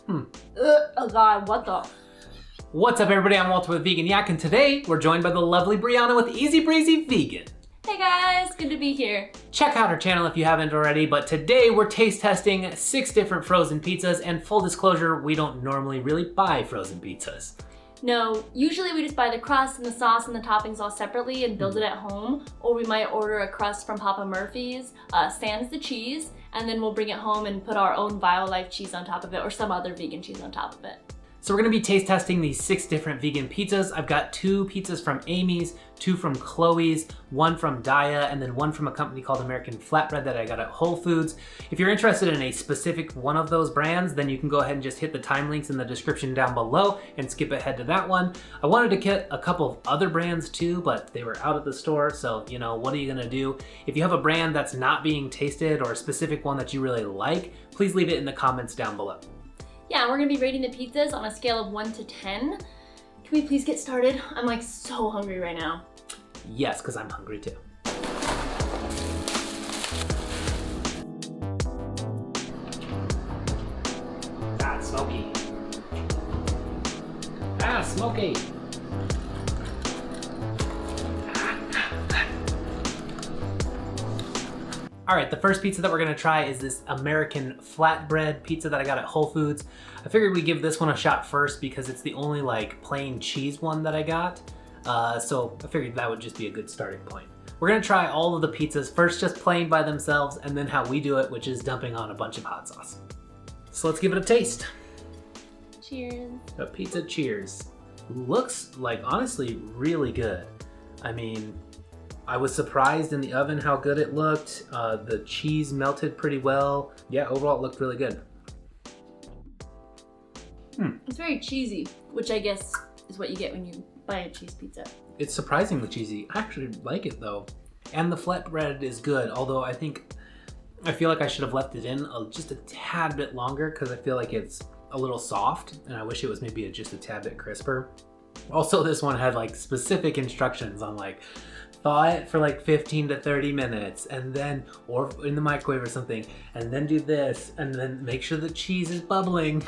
Oh God, what the? What's up everybody, I'm Walter with Vegan Yak, and today we're joined by the lovely Brianna with Easy Breezy Vegan. Hey guys, good to be here. Check out her channel if you haven't already, but today we're taste testing 6 different frozen pizzas, and full disclosure, we don't normally really buy frozen pizzas. No, usually we just buy the crust and the sauce and the toppings all separately and build it at home, or we might order a crust from Papa Murphy's, sans the cheese, and then we'll bring it home and put our own BioLife cheese on top of it or some other vegan cheese on top of it. So we're gonna be taste testing these 6 different vegan pizzas. I've got 2 pizzas from Amy's, 2 from Chloe's, 1 from Daiya, and then 1 from a company called American Flatbread that I got at Whole Foods. If you're interested in a specific one of those brands, then you can go ahead and just hit the time links in the description down below and skip ahead to that one. I wanted to get a couple of other brands too, but they were out at the store, so you know, what are you gonna do? If you have a brand that's not being tasted or a specific one that you really like, please leave it in the comments down below. Yeah, we're gonna be rating the pizzas on a scale of 1 to 10. Can we please get started? I'm like so hungry right now. Yes, because I'm hungry too. Ah, it's smoky. Ah, smoky. All right, the first pizza that we're gonna try is this American Flatbread pizza that I got at Whole Foods. I figured we'd give this one a shot first because it's the only like plain cheese one that I got. So I figured that would just be a good starting point. We're gonna try all of the pizzas, first just plain by themselves, and then how we do it, which is dumping on a bunch of hot sauce. So let's give it a taste. Cheers. A pizza cheers. Looks like honestly really good. I mean, I was surprised in the oven how good it looked. The cheese melted pretty well. Yeah, overall it looked really good. It's very cheesy, which I guess is what you get when you buy a cheese pizza. It's surprisingly cheesy. I actually like it though. And the flatbread is good, although I feel like I should have left it in just a tad bit longer because I feel like it's a little soft and I wish it was maybe just a tad bit crisper. Also, this one had like specific instructions on like thaw it for like 15 to 30 minutes and then, or in the microwave or something, and then do this and then make sure the cheese is bubbling.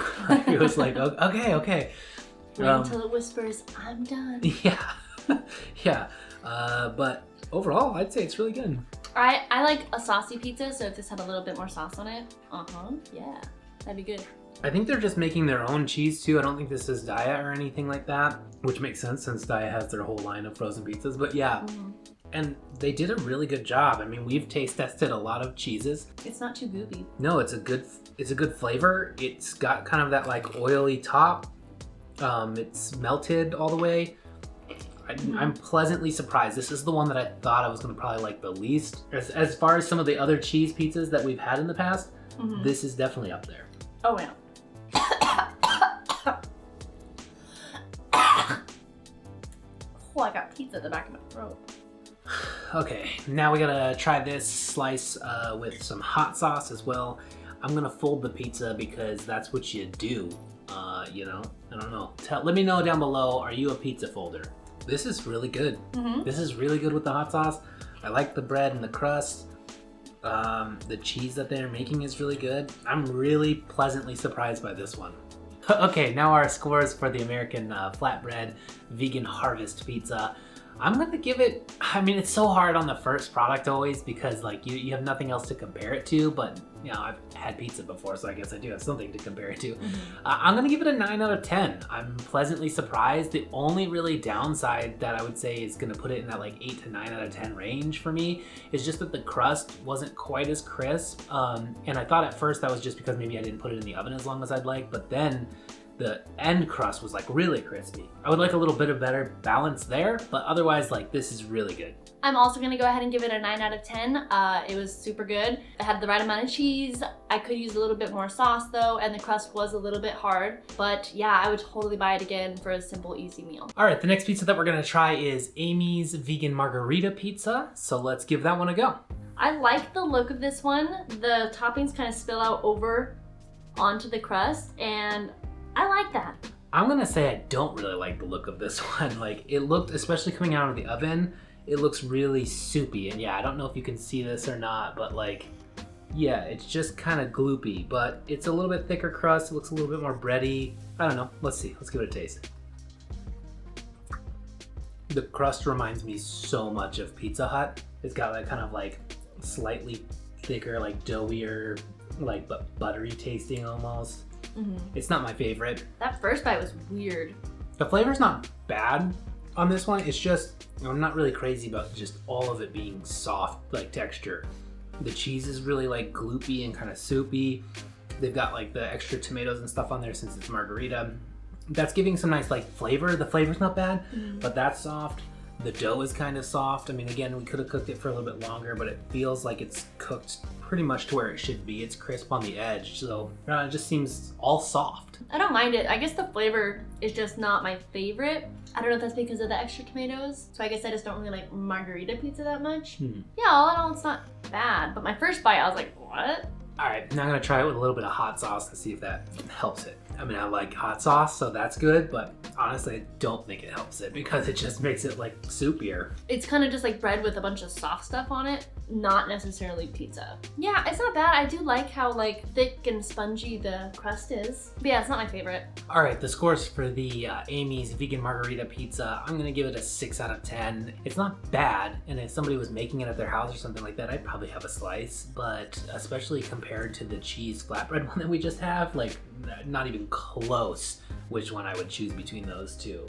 It was like, okay. Wait until it whispers, I'm done. Yeah, yeah. But overall, I'd say it's really good. I like a saucy pizza, so if this had a little bit more sauce on it, yeah, that'd be good. I think they're just making their own cheese too. I don't think this is Daiya or anything like that, which makes sense since Daiya has their whole line of frozen pizzas. But yeah, and they did a really good job. I mean, we've taste tested a lot of cheeses. It's not too goopy. No, it's a good flavor. It's got kind of that like oily top. It's melted all the way. I'm pleasantly surprised. This is the one that I thought I was gonna probably like the least. As far as some of the other cheese pizzas that we've had in the past, this is definitely up there. Oh yeah. Oh, I got pizza at the back of my throat. Okay, now we gotta try this slice with some hot sauce as well. I'm gonna fold the pizza because that's what you do. You know, I don't know. Let me know down below, are you a pizza folder? This is really good. This is really good with the hot sauce. I like the bread and the crust. The cheese that they're making is really good. I'm really pleasantly surprised by this one. Okay, now our scores for the American Flatbread Vegan Harvest Pizza. I'm gonna give it, I mean, it's so hard on the first product always because like you have nothing else to compare it to, but you know, I've had pizza before, so I guess I do have something to compare it to. I'm gonna give it a 9 out of 10. I'm pleasantly surprised. The only really downside that I would say is gonna put it in that like 8 to 9 out of 10 range for me is just that the crust wasn't quite as crisp. And I thought at first that was just because maybe I didn't put it in the oven as long as I'd like, but then the end crust was like really crispy. I would like a little bit of better balance there, but otherwise like this is really good. I'm also gonna go ahead and give it a 9 out of 10. It was super good. It had the right amount of cheese. I could use a little bit more sauce though, and the crust was a little bit hard. But yeah, I would totally buy it again for a simple, easy meal. All right, the next pizza that we're gonna try is Amy's Vegan Margherita Pizza. So let's give that one a go. I like the look of this one. The toppings kind of spill out over onto the crust, and I like that. I'm gonna say I don't really like the look of this one. Like it looked, especially coming out of the oven, it looks really soupy. And yeah, I don't know if you can see this or not, but like Yeah, it's just kind of gloopy, but it's a little bit thicker crust. It looks a little bit more bready. I don't know. Let's see. Let's give it a taste. The crust reminds me so much of Pizza Hut. It's got that kind of like slightly thicker, like doughier, like but buttery tasting almost. It's not my favorite. That first bite was weird. The flavor's not bad on this one. It's just, I'm not really crazy about just all of it being soft, like texture. The cheese is really like gloopy and kind of soupy. They've got like the extra tomatoes and stuff on there since it's Margherita. That's giving some nice like flavor. The flavor's not bad, but that's soft. The dough is kind of soft. I mean, again, we could have cooked it for a little bit longer, but it feels like it's cooked pretty much to where it should be. It's crisp on the edge, so it just seems all soft. I don't mind it. I guess the flavor is just not my favorite. I don't know if that's because of the extra tomatoes. So I guess I just don't really like Margherita pizza that much. Yeah, all in all, it's not bad. But my first bite, I was like, what? All right, now I'm gonna try it with a little bit of hot sauce and see if that helps it. I mean, I like hot sauce, so that's good, but honestly, I don't think it helps it because it just makes it like soupier. It's kind of just like bread with a bunch of soft stuff on it, not necessarily pizza. Yeah, it's not bad. I do like how like thick and spongy the crust is. But yeah, it's not my favorite. All right, the scores for the Amy's Vegan Margherita Pizza, I'm gonna give it a 6 out of 10. It's not bad, and if somebody was making it at their house or something like that, I'd probably have a slice, but especially compared to the cheese flatbread one that we just have, like not even close which one I would choose between those two.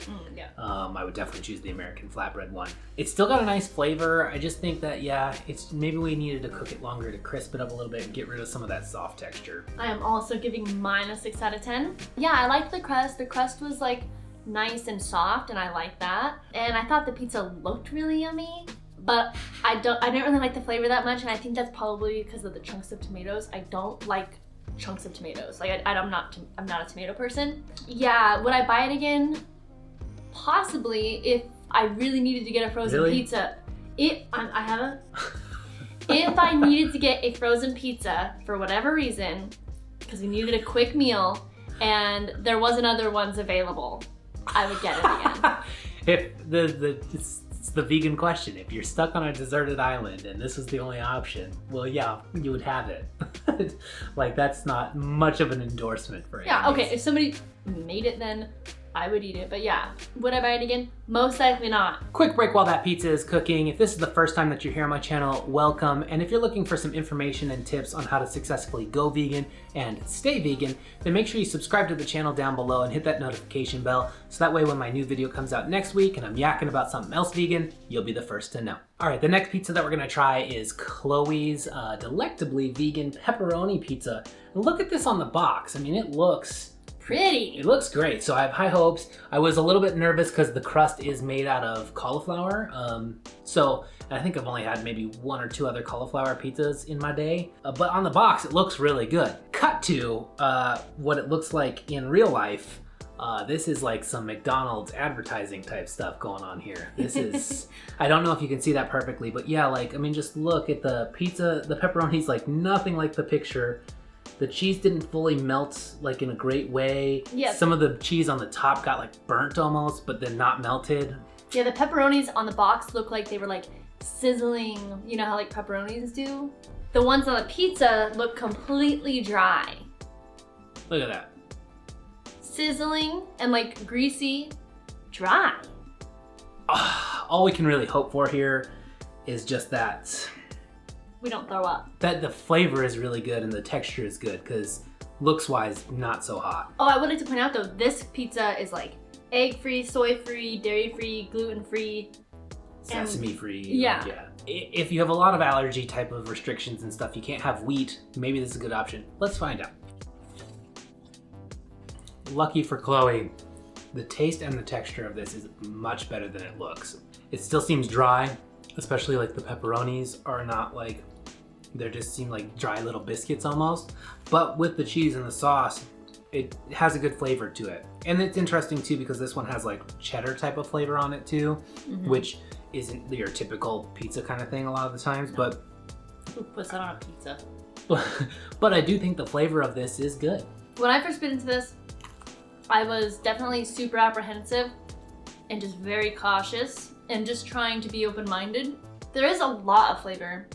I would definitely choose the American flatbread one. It's still got a nice flavor. I just think that, yeah, it's maybe we needed to cook it longer to crisp it up a little bit and get rid of some of that soft texture. I am also giving mine a 6 out of 10. Yeah, I liked the crust. The crust was like nice and soft, and I like that. And I thought the pizza looked really yummy, but I didn't really like the flavor that much, and I think that's probably because of the chunks of tomatoes. I don't like chunks of tomatoes. Like I'm not a tomato person. Yeah, would I buy it again? Possibly, if I really needed to get a frozen pizza. If I needed to get a frozen pizza for whatever reason, because we needed a quick meal and there wasn't other ones available, I would get it again. It's the vegan question. If you're stuck on a deserted island and this is the only option, well, yeah, you would have it. Like, that's not much of an endorsement for it. Yeah, okay, if somebody made it, then I would eat it. But yeah, would I buy it again? Most likely not. Quick break while that pizza is cooking. If this is the first time that you're here on my channel, welcome. And if you're looking for some information and tips on how to successfully go vegan and stay vegan, then make sure you subscribe to the channel down below and hit that notification bell, so that way when my new video comes out next week and I'm yakking about something else vegan, you'll be the first to know. All right, the next pizza that we're gonna try is Chloe's Delectably Vegan Pepperoni Pizza. And look at this on the box. I mean, it looks pretty. It looks great, so I have high hopes. I was a little bit nervous because the crust is made out of cauliflower. So I think I've only had maybe 1 or 2 other cauliflower pizzas in my day. But on the box, it looks really good. Cut to what it looks like in real life. This is like some McDonald's advertising type stuff going on here. This is, I don't know if you can see that perfectly, but yeah, like, I mean, just look at the pizza. The pepperoni's like nothing like the picture. The cheese didn't fully melt like in a great way. Yeah. Some of the cheese on the top got like burnt almost, but then not melted. Yeah, the pepperonis on the box look like they were like sizzling. You know how like pepperonis do? The ones on the pizza look completely dry. Look at that. Sizzling and like greasy, dry. All we can really hope for here is just that we don't throw up. That the flavor is really good and the texture is good, because looks wise, not so hot. Oh, I would like to point out though, this pizza is like egg-free, soy-free, dairy-free, gluten-free. Sesame-free. Yeah. If you have a lot of allergy type of restrictions and stuff, you can't have wheat, maybe this is a good option. Let's find out. Lucky for Chloe, the taste and the texture of this is much better than it looks. It still seems dry, especially like the pepperonis are not like, they just seem like dry little biscuits almost. But with the cheese and the sauce, it has a good flavor to it. And it's interesting too because this one has like cheddar type of flavor on it too, which isn't your typical pizza kind of thing a lot of the times, but who puts that on a pizza? But I do think the flavor of this is good. When I first bit into this, I was definitely super apprehensive and just very cautious and just trying to be open-minded. There is a lot of flavor.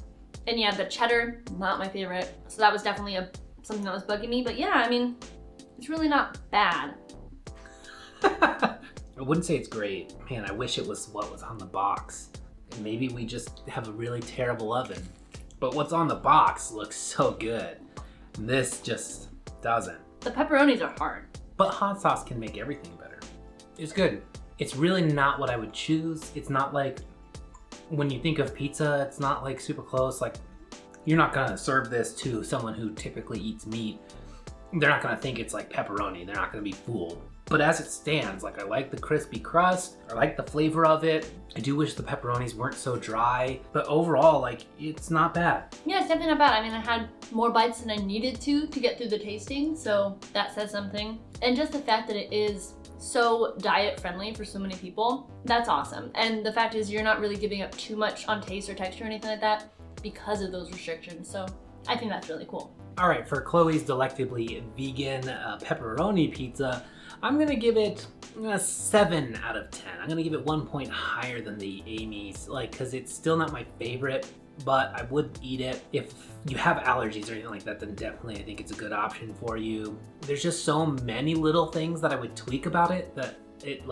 And yeah, the cheddar, not my favorite. So that was definitely something that was bugging me. But yeah, I mean, it's really not bad. I wouldn't say it's great. Man, I wish it was what was on the box. Maybe we just have a really terrible oven. But what's on the box looks so good. This just doesn't. The pepperonis are hard. But hot sauce can make everything better. It's good. It's really not what I would choose. It's not like, when you think of pizza, it's not like super close. Like, you're not gonna serve this to someone who typically eats meat. They're not gonna think it's like pepperoni. They're not gonna be fooled. But as it stands, like, I like the crispy crust. I like the flavor of it. I do wish the pepperonis weren't so dry. But overall, like, it's not bad. Yeah, it's definitely not bad. I mean, I had more bites than I needed to get through the tasting, so that says something. And just the fact that it is so diet friendly for so many people, that's awesome. And the fact is, you're not really giving up too much on taste or texture or anything like that because of those restrictions. So I think that's really cool. All right, for Chloe's delectably vegan pepperoni pizza, I'm gonna give it a 7 out of 10. I'm gonna give it 1 point higher than the Amy's, like, cause it's still not my favorite, but I would eat it. If you have allergies or anything like that, then definitely I think it's a good option for you. There's just so many little things that I would tweak about it that it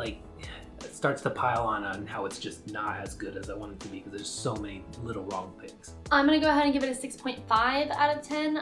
starts to pile on how it's just not as good as I want it to be, because there's so many little wrong things. I'm gonna go ahead and give it a 6.5 out of 10.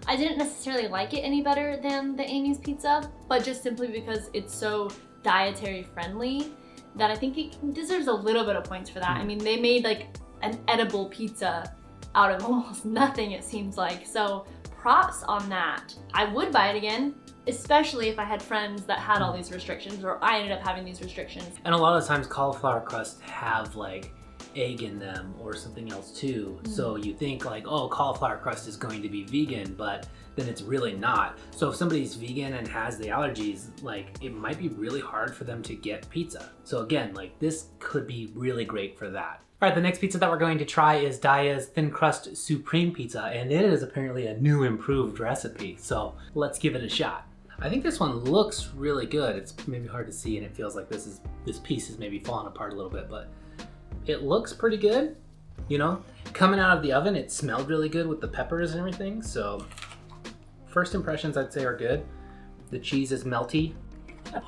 I didn't necessarily like it any better than the Amy's pizza, but just simply because it's so dietary friendly that I think it deserves a little bit of points for that. I mean, they made like an edible pizza out of almost nothing, it seems like. So props on that. I would buy it again, especially if I had friends that had all these restrictions, or I ended up having these restrictions. And a lot of times cauliflower crusts have like egg in them or something else too. So you think like, oh, cauliflower crust is going to be vegan, but then it's really not. So if somebody's vegan and has the allergies, like, it might be really hard for them to get pizza. So again, like, this could be really great for that. All right, the next pizza that we're going to try is Daiya's Thin Crust Supreme Pizza, and it is apparently a new improved recipe. So let's give it a shot. I think this one looks really good. It's maybe hard to see, and it feels like this piece is maybe falling apart a little bit, but it looks pretty good. You know, coming out of the oven, it smelled really good with the peppers and everything. So first impressions, I'd say, are good. The cheese is melty. I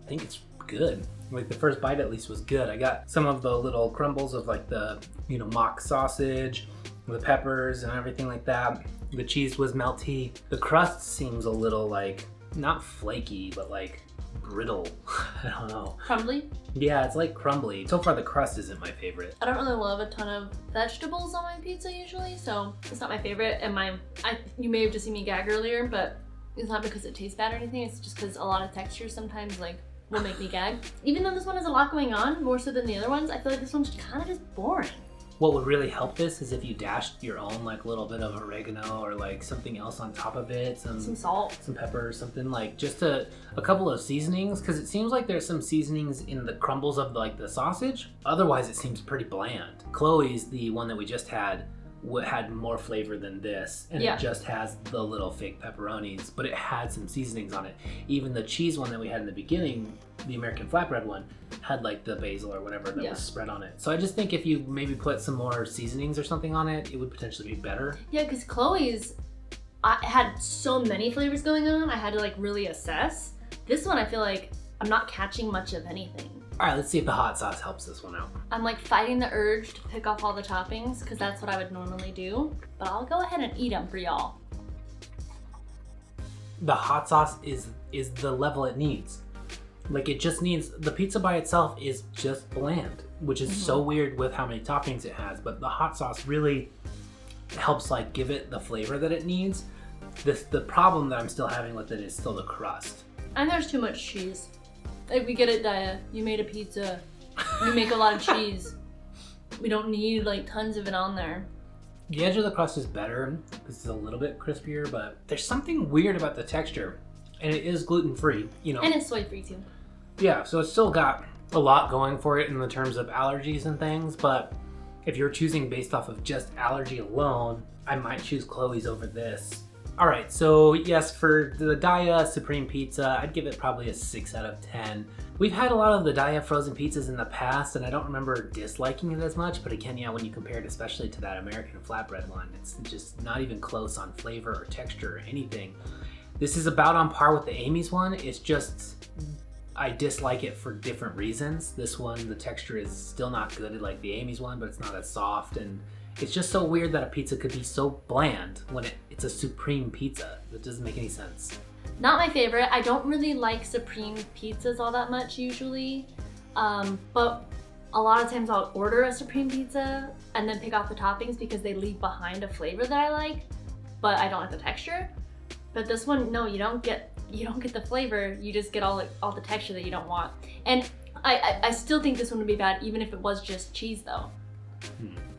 think it's good. Like, the first bite at least was good. I got some of the little crumbles of like the, you know, mock sausage, the peppers and everything like that. The cheese was melty. The crust seems a little like, not flaky, but like brittle. I don't know. Crumbly? Yeah, it's like crumbly. So far the crust isn't my favorite. I don't really love a ton of vegetables on my pizza usually, so it's not my favorite. And you may have just seen me gag earlier, but it's not because it tastes bad or anything. It's just because a lot of textures sometimes like will make me gag. Even though this one has a lot going on, more so than the other ones, I feel like this one's kind of just boring. What would really help this is if you dashed your own like little bit of oregano or like something else on top of it, some salt, some pepper, something like just a couple of seasonings, because it seems like there's some seasonings in the crumbles of like the sausage. Otherwise it seems pretty bland. Chloe's, the one that we just had more flavor than this, and it just has the little fake pepperonis, but it had some seasonings on it. Even the cheese one that we had in the beginning, the American flatbread one, had like the basil or whatever that was spread on it. So I just think if you maybe put some more seasonings or something on it, it would potentially be better. Yeah, because Chloe's had so many flavors going on, I had to like really assess. This one I feel like I'm not catching much of anything. All right, let's see if the hot sauce helps this one out. I'm like fighting the urge to pick off all the toppings because that's what I would normally do, but I'll go ahead and eat them for y'all. The hot sauce is the level it needs. Like, it just needs, the pizza by itself is just bland, which is so weird with how many toppings it has, but the hot sauce really helps like give it the flavor that it needs. The problem that I'm still having with it is still the crust. And there's too much cheese. Like, we get it, Daiya. You made a pizza. You make a lot of cheese. We don't need like tons of it on there. The edge of the crust is better because it's a little bit crispier, but there's something weird about the texture, and it is gluten-free, you know. And it's soy-free too. Yeah, so it's still got a lot going for it in the terms of allergies and things, but if you're choosing based off of just allergy alone, I might choose Chloe's over this. All right, so yes, for the Daiya Supreme Pizza, I'd give it probably a 6 out of 10. We've had a lot of the Daiya frozen pizzas in the past, and I don't remember disliking it as much, but again, yeah, when you compare it especially to that American flatbread one, it's just not even close on flavor or texture or anything. This is about on par with the Amy's one. It's just, I dislike it for different reasons. This one, the texture is still not good like the Amy's one, but it's not as soft, and it's just so weird that a pizza could be so bland when it's a Supreme pizza. That doesn't make any sense. Not my favorite. I don't really like Supreme pizzas all that much usually, but a lot of times I'll order a Supreme pizza and then pick out the toppings because they leave behind a flavor that I like, but I don't like the texture. But this one, no, you don't get the flavor. You just get all the texture that you don't want. And I still think this one would be bad even if it was just cheese though.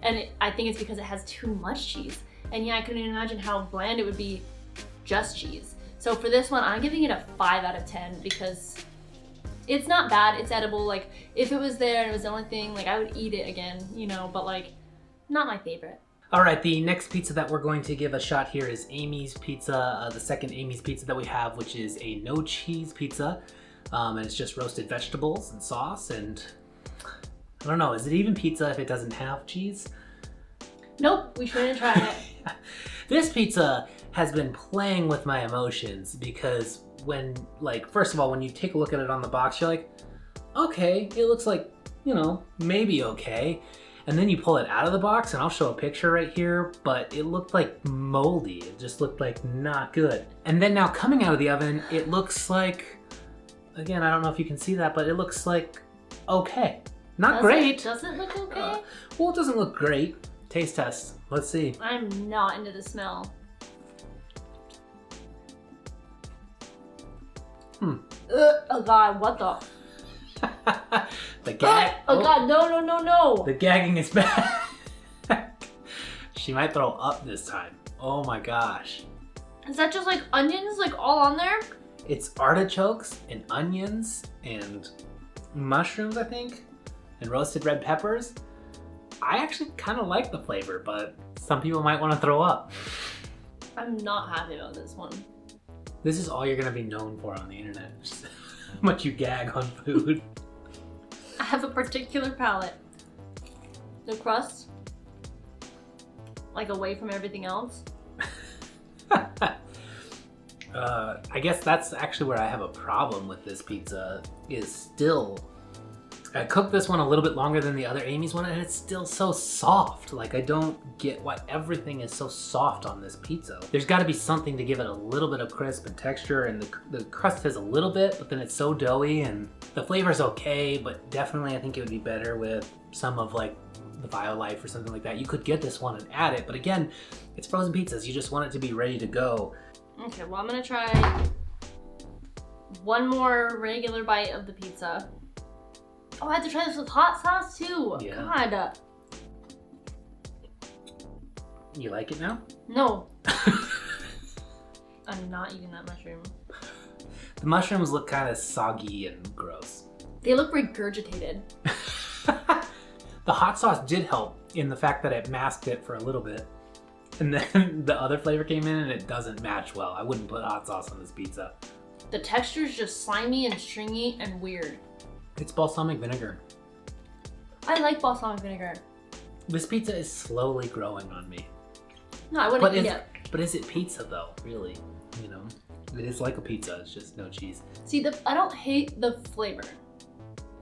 And I think it's because it has too much cheese. And yeah, I couldn't imagine how bland it would be just cheese. So for this one, I'm giving it a 5 out of 10 because it's not bad, it's edible. Like if it was there and it was the only thing, like I would eat it again, you know, but like not my favorite. All right, the next pizza that we're going to give a shot here is Amy's Pizza, the second Amy's Pizza that we have, which is a no cheese pizza. And it's just roasted vegetables and sauce, and I don't know, is it even pizza if it doesn't have cheese? Nope, we shouldn't try it. This pizza has been playing with my emotions because when, like, first of all, when you take a look at it on the box, you're like, okay, it looks like, you know, maybe okay. And then you pull it out of the box, and I'll show a picture right here, but it looked like moldy. It just looked like not good. And then now coming out of the oven, it looks like, again, I don't know if you can see that, but it looks like okay. Not great. Does it look okay? Well, it doesn't look great. Taste test. Let's see. I'm not into the smell. Oh God, what the? The gag. Oh God, no. The gagging is back. She might throw up this time. Oh my gosh. Is that just like onions like all on there? It's artichokes and onions and mushrooms, I think, and roasted red peppers. I actually kind of like the flavor, but some people might want to throw up. I'm not happy about this one. This is all you're going to be known for on the internet. Just how much you gag on food. I have a particular palate. The crust, like away from everything else. I guess that's actually where I have a problem with this pizza, is still, I cooked this one a little bit longer than the other Amy's one, and it's still so soft. Like, I don't get why everything is so soft on this pizza. There's got to be something to give it a little bit of crisp and texture, and the crust has a little bit, but then it's so doughy, and the flavor's okay, but definitely I think it would be better with some of like the BioLife or something like that. You could get this one and add it, but again, it's frozen pizzas. You just want it to be ready to go. Okay, well I'm gonna try one more regular bite of the pizza. Oh, I have to try this with hot sauce too. Yeah. God. You like it now? No. I'm not eating that mushroom. The mushrooms look kind of soggy and gross. They look regurgitated. The hot sauce did help in the fact that it masked it for a little bit. And then the other flavor came in and it doesn't match well. I wouldn't put hot sauce on this pizza. The texture is just slimy and stringy and weird. It's balsamic vinegar. I like balsamic vinegar. This pizza is slowly growing on me. No, I wouldn't eat it. But is it pizza though, really? You know, it is like a pizza, it's just no cheese. See, I don't hate the flavor.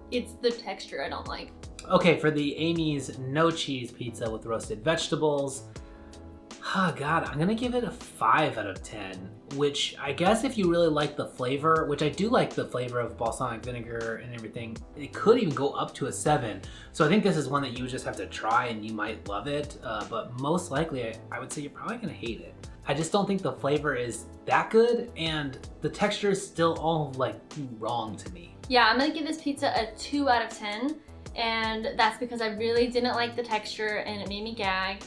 It's the texture I don't like. Okay, for the Amy's no cheese pizza with roasted vegetables, oh God, I'm gonna give it a 5 out of 10, which I guess if you really like the flavor, which I do like the flavor of balsamic vinegar and everything, it could even go up to a 7. So I think this is one that you just have to try and you might love it, but most likely I would say you're probably gonna hate it. I just don't think the flavor is that good, and the texture is still all like wrong to me. Yeah, I'm gonna give this pizza a 2 out of 10, and that's because I really didn't like the texture and it made me gag.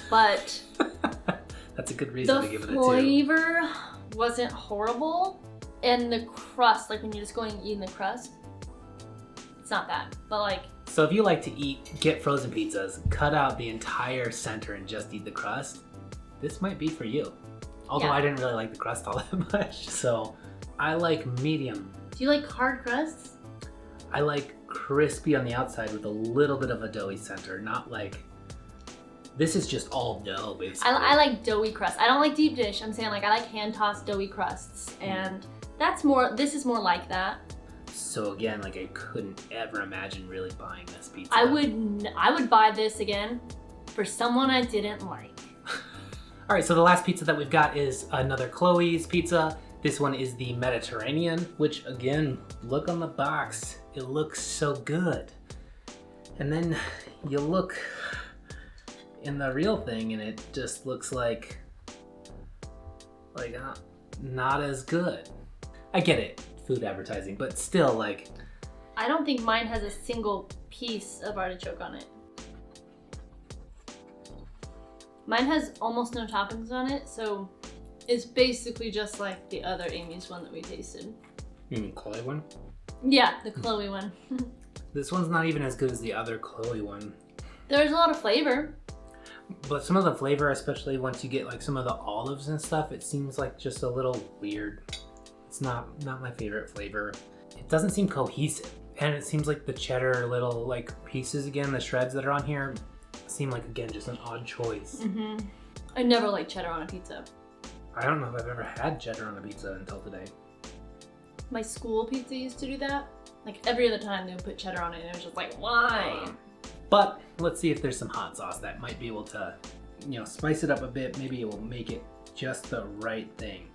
But that's a good reason to give it a 2. The flavor wasn't horrible, and the crust, like when you're just going and eating the crust, it's not bad. But like, so if you like to get frozen pizzas, cut out the entire center and just eat the crust, this might be for you. Although Yeah. I didn't really like the crust all that much. So I like medium. Do you like hard crusts? I like crispy on the outside with a little bit of a doughy center, not like, this is just all dough basically. I like doughy crust. I don't like deep dish. I'm saying like I like hand tossed doughy crusts, and this is more like that. So again, like I couldn't ever imagine really buying this pizza. I would buy this again for someone I didn't like. All right, so the last pizza that we've got is another Chloe's pizza. This one is the Mediterranean, which again, look on the box. It looks so good. And then you look in the real thing and it just looks like not as good. I get it, food advertising, but still like. I don't think mine has a single piece of artichoke on it. Mine has almost no toppings on it, so it's basically just like the other Amy's one that we tasted. You mean Chloe one? Yeah, the Chloe one. This one's not even as good as the other Chloe one. There's a lot of flavor. But some of the flavor, especially once you get like some of the olives and stuff, it seems like just a little weird. It's not my favorite flavor. It doesn't seem cohesive. And it seems like the cheddar little like pieces again, the shreds that are on here, seem like again just an odd choice. Mm-hmm. I never like cheddar on a pizza. I don't know if I've ever had cheddar on a pizza until today. My school pizza used to do that. Like every other time they would put cheddar on it and it was just like, why? But let's see if there's some hot sauce that might be able to, spice it up a bit. Maybe it will make it just the right thing.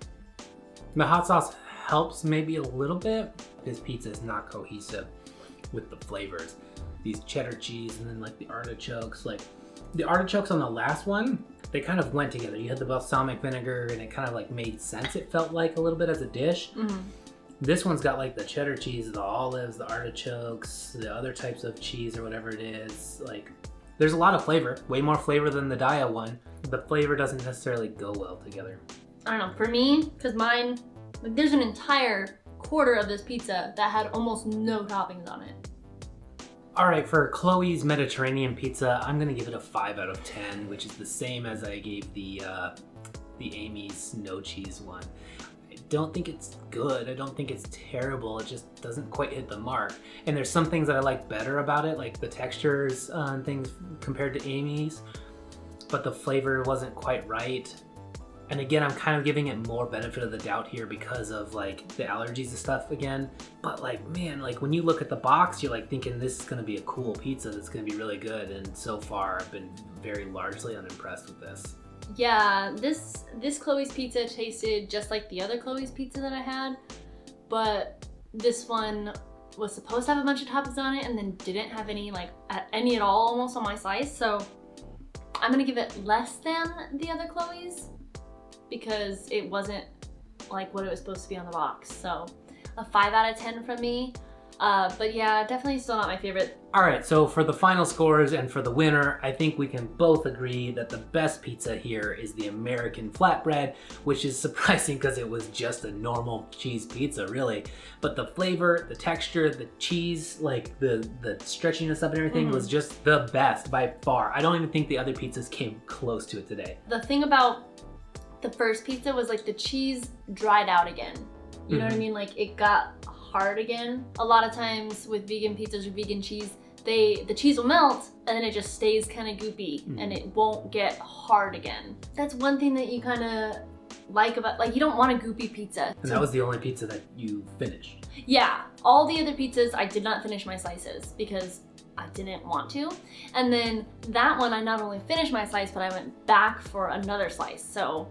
The hot sauce helps maybe a little bit. This pizza is not cohesive with the flavors. These cheddar cheese and then like the artichokes. Like the artichokes on the last one, they kind of went together. You had the balsamic vinegar and it kind of like made sense, it felt like a little bit as a dish. Mm-hmm. This one's got like the cheddar cheese, the olives, the artichokes, the other types of cheese or whatever it is. Like there's a lot of flavor, way more flavor than the Daiya one. The flavor doesn't necessarily go well together. I don't know, for me, because mine, like there's an entire quarter of this pizza that had almost no toppings on it. All right, for Chloe's Mediterranean pizza, I'm gonna give it a 5 out of 10, which is the same as I gave the Amy's no cheese one. I don't think it's good. I don't think it's terrible. It just doesn't quite hit the mark. And there's some things that I like better about it, like the textures and things compared to Amy's, but the flavor wasn't quite right. And again, I'm kind of giving it more benefit of the doubt here because of like the allergies and stuff again. But like, man, like when you look at the box, you're like thinking this is gonna be a cool pizza that's gonna be really good. And so far, I've been very largely unimpressed with this. Yeah, this Chloe's pizza tasted just like the other Chloe's pizza that I had, but this one was supposed to have a bunch of toppings on it and then didn't have any at all almost on my slice. So I'm gonna give it less than the other Chloe's because it wasn't like what it was supposed to be on the box. So a 5 out of 10 from me. But yeah, definitely still not my favorite. All right, so for the final scores and for the winner, I think we can both agree that the best pizza here is the American Flatbread, which is surprising because it was just a normal cheese pizza, really. But the flavor, the texture, the cheese, like the stretchiness of it and everything was just the best by far. I don't even think the other pizzas came close to it today. The thing about the first pizza was like the cheese dried out again. You know what I mean? Like it got hard again. A lot of times with vegan pizzas or vegan cheese, the cheese will melt and then it just stays kind of goopy and it won't get hard again. That's one thing that you kind of like about, like you don't want a goopy pizza. And that was the only pizza that you finished. Yeah, all the other pizzas I did not finish my slices because I didn't want to. And then that one I not only finished my slice, but I went back for another slice. So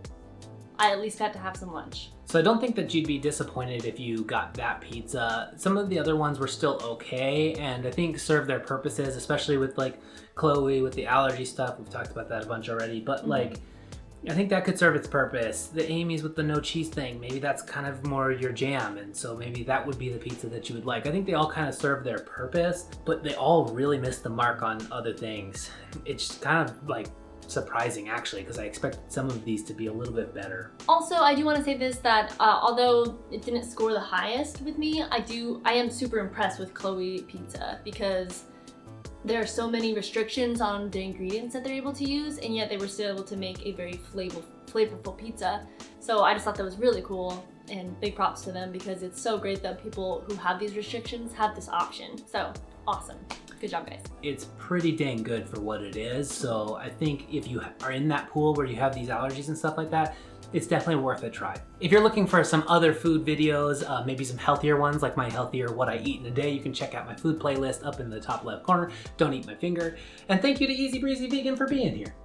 I at least got to have some lunch. So I don't think that you'd be disappointed if you got that pizza. Some of the other ones were still okay, and I think served their purposes, especially with like Chloe with the allergy stuff. We've talked about that a bunch already, but like, I think that could serve its purpose. The Amy's with the no cheese thing, maybe that's kind of more your jam, and so maybe that would be the pizza that you would like. I think they all kind of serve their purpose, but they all really missed the mark on other things. It's kind of like surprising actually, because I expected some of these to be a little bit better. Also, I do want to say this, that although it didn't score the highest with me, I am super impressed with Chloe Pizza because there are so many restrictions on the ingredients that they're able to use, and yet they were still able to make a very flavorful flavorful pizza. So I just thought that was really cool, and big props to them because it's so great that people who have these restrictions have this option. So awesome. Good job, guys. It's pretty dang good for what it is. So I think if you are in that pool where you have these allergies and stuff like that, it's definitely worth a try. If you're looking for some other food videos, maybe some healthier ones like my healthier what I eat in a day, you can check out my food playlist up in the top left corner. Don't eat my finger. And thank you to Easy Breezy Vegan for being here.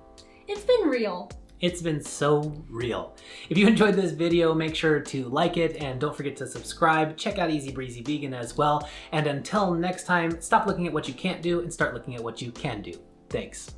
It's been real. It's been so real. If you enjoyed this video, make sure to like it and don't forget to subscribe. Check out Easy Breezy Vegan as well. And until next time, stop looking at what you can't do and start looking at what you can do. Thanks.